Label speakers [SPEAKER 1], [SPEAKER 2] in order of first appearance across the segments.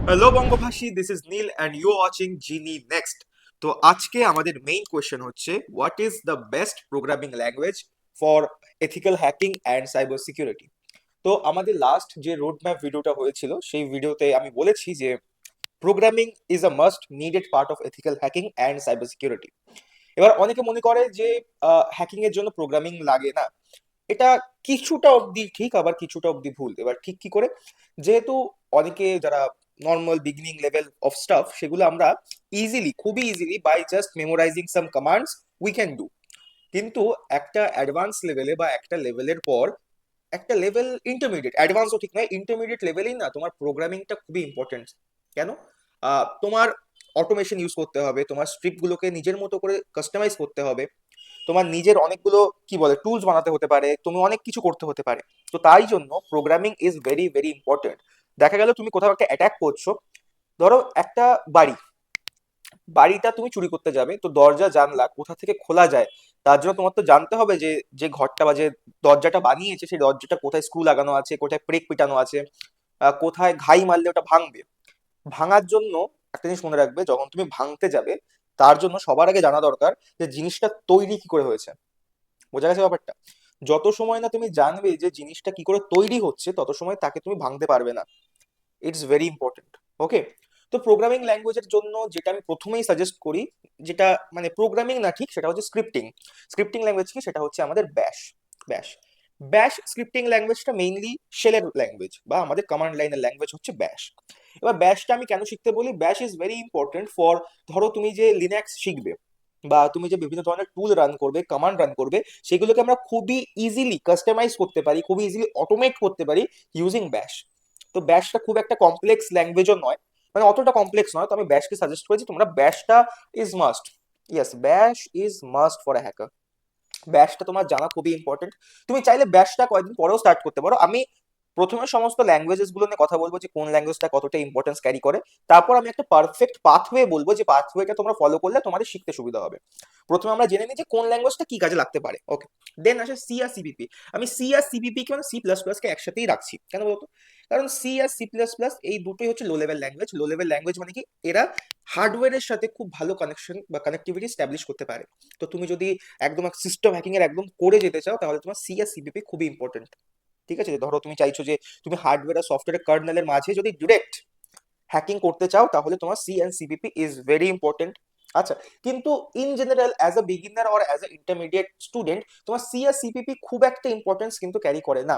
[SPEAKER 1] Hello Bangabhashi, this is Neel and you watching genie next. তো আজকে আমাদের মেইন কোয়েশ্চেন হচ্ছে, what is the best programming language for ethical hacking and cyber security. তো আমাদের last যে road map ভিডিওটা হয়েছিল, সেই ভিডিওতে আমি বলেছি যে programming is a must needed part of ethical hacking and cyber security. এবার অনেকে মনে করে যে হ্যাকিং এর জন্য প্রোগ্রামিং লাগে না। এটা কিছুটা অবধি ঠিক, আবার কিছুটা অবধি ভুল। এবার ঠিক কি করে? যেহেতু অনেকে যারা normal beginning level of stuff, সেগুলো আমরা ইজিলি, খুবই easily by just memorising some commands we can do. কিন্তু একটা অ্যাডভান্স লেভেলে বা একটা লেভেলের পর, একটা লেভেল ইন্টারমিডিয়েট, অ্যাডভান্সও ঠিক নয়, ইন্টারমিডিয়েট লেভেলেই না তোমার প্রোগ্রামিংটা খুবই ইম্পর্টেন্ট। কেন? তোমার অটোমেশন ইউজ করতে হবে, তোমার স্ক্রিপ্ট গুলোকে নিজের মতো করে কাস্টমাইজ করতে হবে, তোমার নিজের অনেকগুলো কি বলে টুলস বানাতে হতে পারে, তুমি অনেক কিছু করতে হতে পারে। তো তাই জন্য programming is very very important. দেখা গেল তুমি কোথাও একটা অ্যাটাক করছো, ধরো একটা বাড়ি, বাড়িটা তুমি চুরি করতে যাবে, তো দরজা জানলা কোথা থেকে খোলা যায় তার জন্য তোমার তো জানতে হবে যে যে ঘরটা বা যে দরজাটা বানিয়েছে সেই দরজাটা কোথায় স্ক্রু লাগানো আছে, কোথায় ব্রেক পিটানো আছে, কোথায় ঘাই মারলে ওটা ভাঙবে। ভাঙার জন্য একটা জিনিস মনে রাখবে, যখন তুমি ভাঙতে যাবে তার জন্য সবার আগে জানা দরকার যে জিনিসটা তৈরি কি করে হয়েছে। বোঝা গেছে ব্যাপারটা? যত সময় না তুমি জানবে যে জিনিসটা কি করে তৈরি হচ্ছে, তত সময় তাকে তুমি ভাঙতে পারবে না। It's very important. ওকে। তো প্রোগ্রামিং ল্যাঙ্গুয়েজের জন্য যেটা আমি প্রথমেই সাজেস্ট করি, যেটা মানে প্রোগ্রামিং না ঠিক, সেটা হচ্ছে স্ক্রিপ্টিং। স্ক্রিপ্টিং ল্যাঙ্গুয়েজ কি? সেটা হচ্ছে আমাদের ব্যাশ। ব্যাশ ব্যাশ স্ক্রিপ্টিং ল্যাঙ্গুয়েজটা মেইনলি শেলের ল্যাঙ্গুয়েজ, বা আমাদের কমান্ড লাইনের ল্যাঙ্গুয়েজ হচ্ছে ব্যাশ। এবার ব্যাশটা আমি কেন শিখতে বলি? ব্যাশ ইজ ভেরি ইম্পর্টেন্ট ফর, ধরো তুমি যে লিনাক্স শিখবে, বা তুমি যে বিভিন্ন ধরনের টুল রান করবে, কমান্ড রান করবে, সেগুলোকে আমরা খুবই ইজিলি কাস্টমাইজ করতে পারি, খুবই ইজিলি অটোমেট করতে পারি ইউজিং ব্যাশ। তো ব্যাশটা খুব একটা কমপ্লেক্স ল্যাঙ্গুয়েজও নয়, মানে অতটা কমপ্লেক্স নয়। তো আমি ব্যাশকে সাজেস্ট করেছি, তোমরা ব্যাশটা is must. Yes, bash is must for a hacker. ব্যাশটা তোমার জানা খুবই ইম্পর্টেন্ট। তুমি চাইলে ব্যাশটা কয়েকদিন পরেও স্টার্ট করতে পারো। আমি প্রথমে সমস্ত ল্যাঙ্গুয়েজেস গুলো নিয়ে কথা বলবো যে কোন ল্যাঙ্গুয়েজটা কতটা ইম্পর্টেন্স ক্যারি করে। তারপর আমি একটা পারফেক্ট পাথওয়ে বলবো, যে পাথওয়েটা তোমরা ফলো করলে তোমাদের শিখতে সুবিধা হবে। প্রথমে আমরা জেনে নিই যে কোন ল্যাঙ্গুয়েজটা কি কাজে লাগতে পারে। ওকে। দেন আসে সি আর সিপিপি। আমি সি আর সিপিপি কে মানে সি প্লাস প্লাস কে একসাথেই রাখছি, কেন বলতো? কারণ সি আর সি প্লাস প্লাস এই দুটোই হচ্ছে লো level language. Low level language মানে কি? এরা হার্ডওয়্যারের সাথে খুব ভালো কানেকশন বা কানেক্টিভিটি স্ট্যাবলিশ করতে পারে। তো তুমি যদি একদম সিস্টেম হ্যাকিং এর একদম করে যেতে চাও, তাহলে তোমার সি আর সিপিপি খুবই ইম্পর্টেন্ট। ঠিক আছে? ধরো তুমি চাইছো যে তুমি হার্ডওয়্যার আর সফটওয়্যার কার্নেলের মাঝে যদি ডিরেক্ট হ্যাকিং করতে চাও, তাহলে তোমার C and CPP is very important. আচ্ছা। কিন্তু in general as a beginner or as a intermediate student, তোমার সি আর সিপিপি খুব একটা ইম্পর্টেন্স কিন্তু ক্যারি করে না।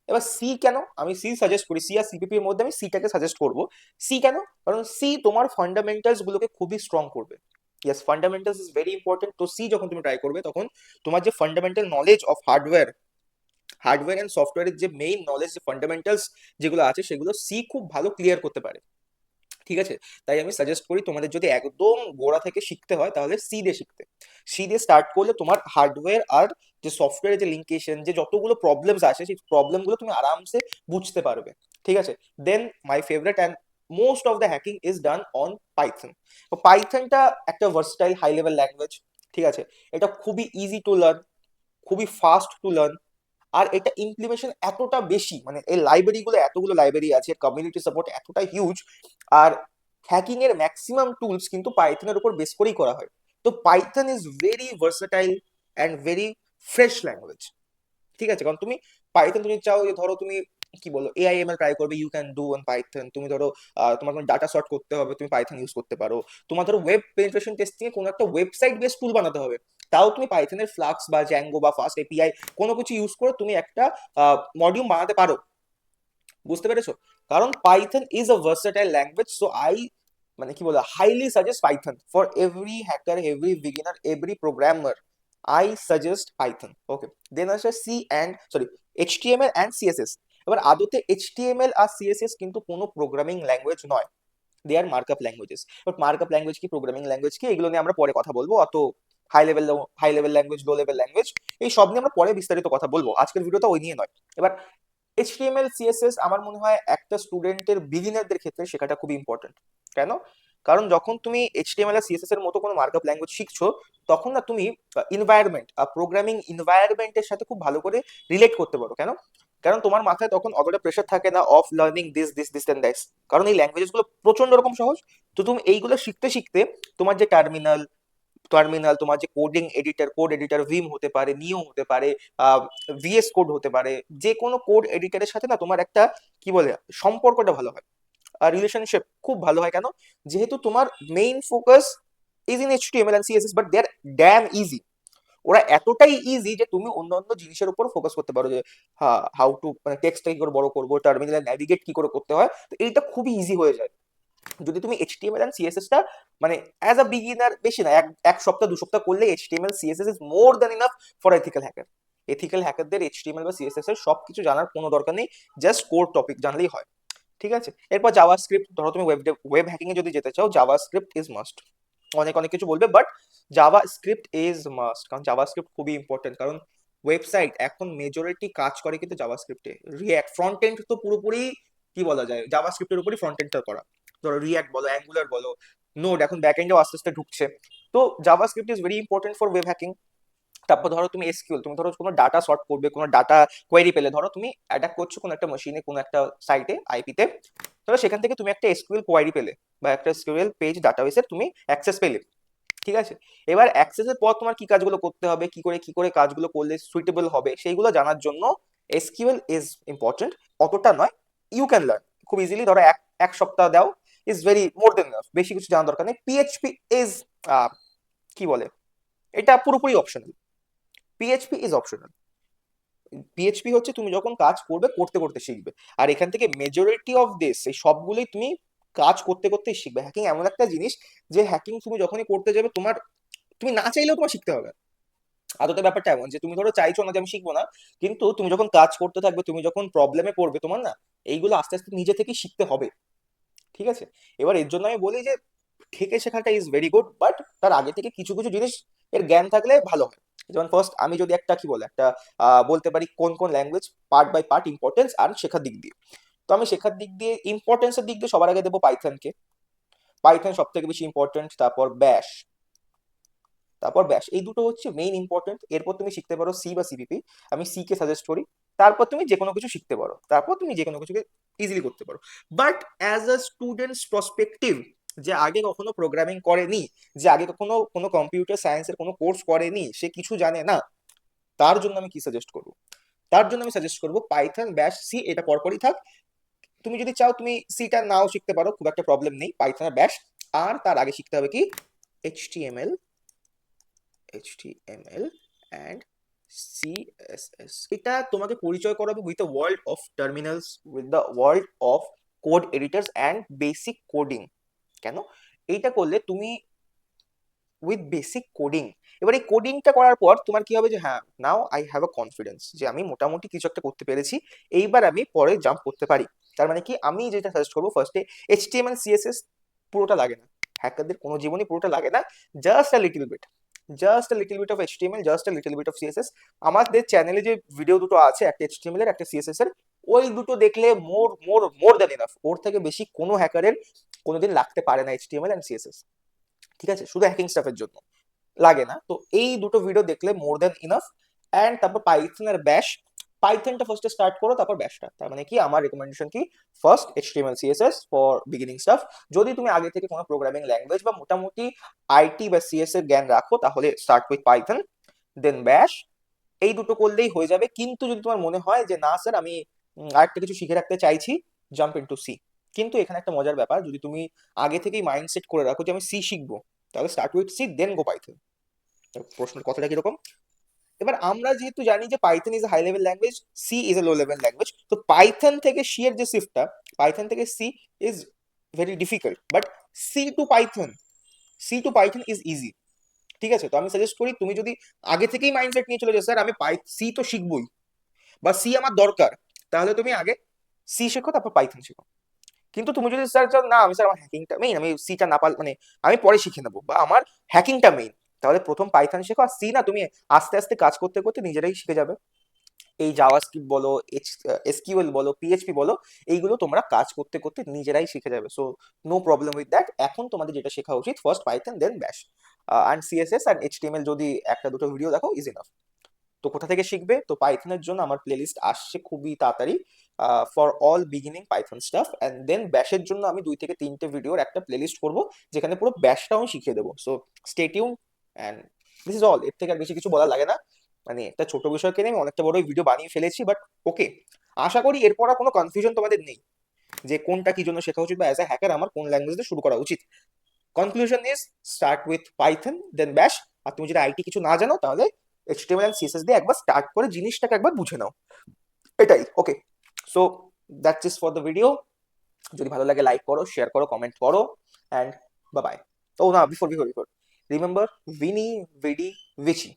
[SPEAKER 1] এবার সি কেন আমি সি সাজেস্ট করি? সি আর সিপিপির মধ্যে আমি সিটাকে সাজেস্ট করবো। সি কেন? কারণ সি তোমার ফান্ডামেন্টালস গুলোকে খুবই স্ট্রং করবে। Yes, fundamentals is very important. তো সি যখন তুমি ট্রাই করবে, তখন তোমার যে fundamental knowledge of hardware and সফটওয়্যারের যে মেইন নলেজ, যে ফান্ডামেন্টালস যেগুলো আছে, সেগুলো সি খুব ভালো ক্লিয়ার করতে পারে। ঠিক আছে? তাই আমি সাজেস্ট করি, তোমাদের যদি একদম গোড়া থেকে শিখতে হয়, তাহলে সি দিয়ে শিখতে। সি দিয়ে স্টার্ট করলে তোমার হার্ডওয়্যার আর যে সফটওয়্যারের যে লিঙ্কেশন, যে যতগুলো প্রবলেমস আছে, সেই প্রবলেমগুলো তুমি আরামসে বুঝতে পারবে। ঠিক আছে? Then my favourite and most of the hacking is done on Python. তো পাইথনটা একটা ভার্সটাইল হাই লেভেল ল্যাঙ্গুয়েজ। ঠিক আছে? এটা খুবই ইজি টু লার্ন, খুবই ফাস্ট টু লার্ন। আর এটা ইমপ্লিমেশন এতটা বেশি, মানে এই লাইব্রেরি গুলো, এতগুলো লাইব্রেরি আছে, কমিউনিটি সাপোর্ট এতটা হিউজ। আর হ্যাকিং এর ম্যাক্সিমাম টুলস কিন্তু পাইথনের উপর বেস করেই করা হয়। তো Python is very versatile and very fresh language. ঠিক আছে? কারণ তুমি পাইথন, তুমি চাও যে ধরো তুমি কি বলো এআইএমএল ট্রাই করবে, you can do on Python. তুমি ধরো তোমার কোনো ডাটা সর্ট করতে হবে, তুমি পাইথন ইউজ করতে পারো। তোমার ধরো ওয়েব পেনিট্রেশন টেস্টিং এ কোনো একটা ওয়েবসাইট বেস টুল বানাতে হবে, তাও তুমি পাইথনের ফ্লাক্স বা জ্যাঙ্গো বা ফাস্ট এপিআই কোনো কিছু ইউজ করে তুমি একটা মডিউল বানাতে পারো। বুঝতে পেরেছো? কারণ Python is a versatile language. So I মানে কি বলে highly suggest Python for every hacker, every beginner, every programmer. I suggest Python. Okay. Then আসে C and sorry HTML and CSS. এবার আদতে এইচটিএমএল আর সিএসএস কিন্তু কোনো প্রোগ্রামিং ল্যাঙ্গুয়েজ নয়, they are markup languages. But markup language কি, programming language কি, এগুলো নিয়ে আমরা পরে কথা বলবো। অত high level language, low level language, এই সব নিয়ে আমরা পরে বিস্তারিত কথা বলবো। আজকের ভিডিওটা ওই নিয়ে নয়। এবার এইচটিএমএল সিএসএস আমার মনে হয় একটা স্টুডেন্টের বিগিনারদের ক্ষেত্রে শেখাটা খুব ইম্পর্টেন্ট। কেন? কারণ যখন তুমি এইচটিএমএল আর সিএসএস এর মতো কোনো মার্কআপ ল্যাঙ্গুয়েজ শিখছো, তখন না তুমি ইনভায়রনমেন্ট, প্রোগ্রামিং ইনভায়রনমেন্টের সাথে খুব ভালো করে রিলেট করতে পারো। কেন? কারণ তোমার মাথায় তখন অতটা প্রেশার থাকে না of learning this and that's, কারণ এই ল্যাঙ্গুয়েজেস গুলো প্রচন্ড রকম সহজ। তো তুমি এইগুলো শিখতে শিখতে তোমার যে টার্মিনাল তোমার যে কোড এডিটর ভিম হতে পারে, নিও হতে পারে, ভিএস কোড হতে পারে, যে কোনো কোড এডিটরের সাথে না তোমার একটা কি বলে সম্পর্কটা ভালো হয়, আর রিলেশনশিপ খুব ভালো হয়। কেন? যেহেতু তোমার main focus is in HTML and CSS, but they are damn easy. ওরা এতটাই ইজি যে তুমি অন্যান্য জিনিসের উপর ফোকাস করতে পারো, যে হাউ টু মানে টেক্সটটা কি করে বড় করবো, টার্মিনালে ন্যাভিগেট কি করে করতে হয়, তো এইটা খুবই ইজি হয়ে যায় যদি তুমি এইচটিএমএল এন্ড সিএসএস টা মানে অ্যাজ আ বিগিনার, বেশি না এক সপ্তাহ 2 সপ্তাহ করলে HTML CSS is more than enough for ethical hacker. Ethical হ্যাকারদের এইচটিএমএল বা সিএসএস এর সবকিছু জানার কোনো দরকার নেই, জাস্ট কোর টপিক জানলেই হয়। ঠিক আছে, এরপর জাভা স্ক্রিপ্ট, ধরো তুমি ওয়েব হ্যাকিং এ যদি যেতে চাও, জাভা স্ক্রিপ্ট ইজ মাস্ট। অনেক অনেক কিছু বলবে, but Java script is must, কারণ জাভা স্ক্রিপ্ট খুবই ইম্পর্টেন্ট। কারণ ওয়েবসাইট এখন মেজরিটি কাজ করে কিন্তু জাভা স্ক্রিপ্টে। রিয়াক্ট ফ্রন্ট এন্ড তো পুরোপুরি কি বলা যায় জাভা স্ক্রিপ্টের উপরই ফ্রন্ট এন্ডটা করা, ধরো রিয়াক্ট বলো, অ্যাঙ্গুলার বলো, নোড এখন ব্যাক এন্ডেও আস্তে আস্তে ঢুকছে। তো Java script is very important for web hacking. তারপর ধরো তুমি এসকিউএল, তুমি ধরো কোনো ডাটা সর্ট করবে, কোনো ডাটা কোয়েরি পেলে, ধরো তুমি অ্যাটাক করছো কোনো একটা মেশিনে, কোনো একটা সাইটে আইপিতে, ধরো সেখান থেকে তুমি একটা এসকিউএল কোয়েরি পেলে বা একটা এসকিউএল পেজ ডাটাবেসের তুমি অ্যাক্সেস পেলে। ঠিক আছে, এবার অ্যাক্সেসের পর তোমার কি কাজগুলো করতে হবে, কি করে কাজগুলো করলে সুইটেবল হবে, সেইগুলো জানার জন্য এসকিউএল ইজ ইম্পর্টেন্ট। অতটা নয়, ইউ ক্যান লার্ন খুব ইজিলি, ধরো এক এক সপ্তাহ দাও, is very more than enough, বেশি কিছু জানার দরকার নেই। পিএইচপি ইজ কি বলে, এটা পুরোপুরি optional. PHP is optional. PHP হচ্ছে তুমি যখন কাজ করবে করতে করতে শিখবে, আর এখান থেকে মেজরিটি অফ দিস এই সবগুলোই তুমি কাজ করতে করতেই শিখবে। হ্যাকিং এমন একটা জিনিস যে হ্যাকিং তুমি যখনই করতে যাবে তোমার, তুমি না চাইলেও তোমার শিখতে হবে। আদতে ব্যাপারটা এমন যে তুমি ধরো চাইছো না যে আমি শিখবো না, কিন্তু তুমি যখন কাজ করতে থাকবে, তুমি যখন প্রবলেমে পড়বে, তোমার না এইগুলো আস্তে আস্তে নিজে থেকেই শিখতে হবে। ঠিক আছে, এবার এর জন্য আমি বলি যে থেকে শেখাটা ইজ ভেরি গুড, বাট তার আগে থেকে কিছু কিছু জিনিস এর জ্ঞান থাকলে ভালো হয়। যেমন ফার্স্ট আমি যদি একটা কি বলে একটা বলতে পারি কোন কোন language part by part importance আর শেখার দিক দিয়ে, তো আমি শেখার দিক দিয়ে ইম্পর্টেন্সের দিক দিয়ে সবার আগে দেবো পাইথনকে। পাইথন সব থেকে বেশি ইম্পর্টেন্ট, তারপর ব্যাশ, এই দুটো হচ্ছে মেইন ইম্পর্টেন্ট। এরপর তুমি শিখতে পারো সি বা সিপিপি, আমি সি কে সাজেস্ট করি। তারপর তুমি যে কোনো কিছু শিখতে পারো, তারপর তুমি যে কোনো কিছুকে ইজিলি করতে পারো। But as a students prospective, যে আগে কখনো প্রোগ্রামিং করেনি, যে আগে কখনো কোনো কম্পিউটার সায়েন্সের কোনো কোর্স করেনি, সে কিছু জানে না, তার জন্য আমি কি সাজেস্ট করবো? তার জন্য আমি সাজেস্ট করবো পাইথন, ব্যাশ, সি, এটা পরপরই থাক। তুমি যদি চাও তুমি সিটা নাও শিখতে পারো, খুব একটা প্রবলেম নেই, পাইথন আর ব্যাশ। আর তার আগে শিখতে হবে কি এইচটিএমএল, HTML and CSS, এটা তোমাকে পরিচয় করাবে with the world of terminals, with the world of code editors and basic coding. কেন? এইটা করলে তুমি উইথ বেসিক কোডিং, এবার এই কোডিংটা করার পর তোমার কি হবে যে হ্যাঁ, now I have a confidence যে আমি মোটামুটি কিছু একটা করতে পেরেছি, এইবার আমি পরে জাম্প করতে পারি। তার মানে কি, আমি যেটা সাজেস্ট করবো ফার্স্টে এইচটিএমএল সিএসএস পুরোটা লাগে না, হ্যাকারদের কোনো জীবনই পুরোটা লাগে না, just a little bit, just a little bit of HTML, just a little bit of CSS. আমাদের চ্যানেলে যে ভিডিও দুটো আছে, একটা এইচটিএমএল এর একটা সিএসএস এর, ওই দুটো দেখলে মোর মোর মোর দ্যান এনাফ, ওর থেকে বেশি কোনো হ্যাকারের কোনোদিন লাগতে পারে না এইচটিএমএল এন্ড সিএসএস। ঠিক আছে, শুধু হ্যাকিং স্টাফের জন্য লাগে না, তো এই দুটো ভিডিও দেখলে মোর দ্যান ইনাফ। অ্যান্ড তারপর পাইথন আর ব্যাশ, পাইথনটা ফার্স্টে স্টার্ট করো, তারপর ব্যাশটা। তার মানে কি, আমার রেকমেন্ডেশন কি, first HTML CSS for beginning staff. যদি তুমি আগে থেকে কোনো প্রোগ্রামিং ল্যাঙ্গুয়েজ বা মোটামুটি আইটি বা সিএস এর জ্ঞান রাখো, তাহলে স্টার্ট উইথ পাইথন, দেন ব্যাশ, এই দুটো করলেই হয়ে যাবে। কিন্তু যদি তোমার মনে হয় যে না স্যার আমি আরেকটা কিছু শিখে রাখতে চাইছি, জাম্প ইনটু সি। কিন্তু এখানে একটা মজার ব্যাপার, যদি তুমি আগে থেকেই মাইন্ডসেট করে রাখো যে আমি সি শিখবো, তাহলে start with C then go Python. প্রশ্নের কথাটা কিরকম? এবার আমরা যেহেতু জানি যে Python is high level language, C is a low level language, তো পাইথন থেকে সি এর যে শিফটটা, পাইথন থেকে C is very difficult, but C to Python C to Python is easy. ঠিক আছে, তো আমি সাজেস্ট করি তুমি যদি আগে থেকেই মাইন্ডসেট নিয়ে চলে যাও স্যার আমি সি তো শিখবই বা সি আমার দরকার, তাহলে তুমি আগে সি শেখো, তারপর পাইথন শেখো। কিন্তু তুমি যদি স্যার চাও না আমি স্যার আমার হ্যাকিংটা মেইন, আমি সিটা না পার মানে আমি পরে শিখে নেবো, বা আমার হ্যাকিংটা মেইন, তাহলে প্রথম পাইথন শেখো, আর সি না তুমি আস্তে আস্তে কাজ করতে করতে নিজেরাই শিখে যাবে। এই জাভাস্ক্রিপ্ট বলো, এসকিউএল বলো, পিএইচপি বলো, এইগুলো তোমরা কাজ করতে করতে নিজেরাই শিখে যাবে। So no problem with that. এখন তোমাদের যেটা শেখা উচিত, ফার্স্ট পাইথন দেন ব্যাশ, অ্যান্ড সিএসএস অ্যান্ড এইচটিএমএল যদি একটা দুটো ভিডিও দেখো ইজ ইনাফ। তো কোথা থেকে শিখবে? তো পাইথনের জন্য আমার প্লেলিস্ট আসছে খুবই তাড়াতাড়ি, for all beginning Python stuff. And then ব্যাশের জন্য আমি 2 থেকে 3টে ভিডিওর একটা প্লেলিস্ট করবো, যেখানে পুরো ব্যাশটাও আমি শিখিয়ে দেবো। So stay tune, and this is all. এর থেকে আর বেশি কিছু বলার লাগে না। মানে একটা ছোট বিষয়কে নিয়ে আমি অনেকটা বড় ভিডিও বানিয়ে ফেলেছি, বাট ওকে, আশা করি এরপর আর কোনো কনফিউশন তোমাদের নেই যে কোনটা কি জন্য শেখা উচিত, বা অ্যাজ এ হ্যাকার আমার কোন ল্যাঙ্গুয়েজ দিয়ে শুরু করা উচিত। Conclusion is start with Python then bash. আর তুমি যদি আইটি কিছু না জানো, তাহলে এইচটিএমএল এন্ড সিএসএস দিয়ে একবার স্টার্ট করে জিনিসটাকে একবার বুঝে নাও। এটাই, okay. So that's is for the video. যদি ভালো লাগে লাইক করো, শেয়ার করো, কমেন্ট করো, অ্যান্ড বাই বাই। ও না, বিফোর রিমেম্বার, ভিনি ভিডি ভিচি।